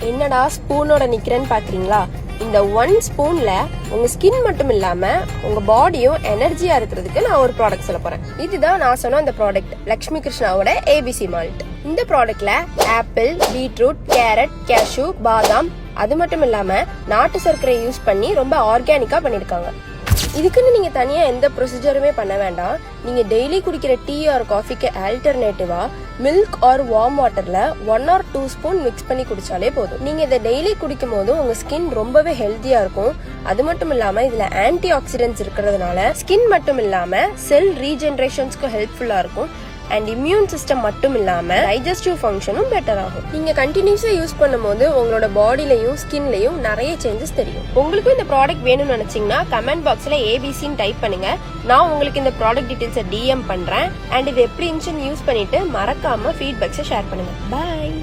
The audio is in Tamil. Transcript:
என்னடா ஸ்பூனோட நிக்கிறேன்னு பாக்குறீங்களா? இந்த 1 ஸ்பூன்ல உங்க ஸ்கின் மட்டும் இல்லாம உங்க பாடியும் எனர்ஜியா இருக்கிறதுக்கு நான் ஒரு ப்ராடக்ட் சொல்ல போறேன். இதுதான் நான் சொன்ன அந்த ப்ராடக்ட், லக்ஷ்மி கிருஷ்ணாவோட ஏபிசி மால்ட். இந்த ப்ராடக்ட்ல ஆப்பிள், பீட்ரூட், கேரட், கேஷ்யூ, பாதாம், அது மட்டும் இல்லாம நாட்டு சர்க்கரை யூஸ் பண்ணி ரொம்ப ஆர்கானிக்கா பண்ணிருக்காங்க. இதுக்குன்னு நீங்க தனியா எந்த ப்ரொசீஜருமே பண்ண வேண்டாம். நீங்க டெய்லி குடிக்கிற டீ ஆர் காஃபிக்கு ஆல்டர்னேட்டிவா மில்க் ஆர் வார்ம் வாட்டர்ல 1 or 2 ஸ்பூன் மிக்ஸ் பண்ணி குடிச்சாலே போதும். நீங்க இதை டெய்லி குடிக்கும் போது உங்க ஸ்கின் ரொம்பவே ஹெல்த்தியா இருக்கும். அது மட்டும் இல்லாம இதுல ஆன்டி ஆக்சிடென்ட்ஸ் இருக்கிறதுனால ஸ்கின் மட்டும் இல்லாம செல் ரீஜெனரேஷன்ஸ்க்கு ஹெல்ப்ஃபுல்லா இருக்கும். அண்ட் இம்யூன் சிஸ்டம் மட்டும் இல்லாம டைஜஸ்டிவ் ஃபங்க்ஷனும் பெட்டர் ஆகும். நீங்க கண்டினியூஸா யூஸ் பண்ணும்போது உங்களோட பாடிலையும் ஸ்கின்லயும் நிறைய சேஞ்சஸ் தெரியும். உங்களுக்கும் இந்த ப்ராடக்ட் வேணும்னு நினைச்சீங்கன்னா கமெண்ட் பாக்ஸ்ல ஏபிசின்னு டைப் பண்ணுங்க. நான் உங்களுக்கு இந்த ப்ராடக்ட் டீடைல்ஸை DM பண்றேன். அண்ட் இது எப்படி இருந்துச்சுன்னு யூஸ் பண்ணிட்டு மறக்காம ஃபீட்பேக்ஸை ஷேர் பண்ணுங்க. பாய்.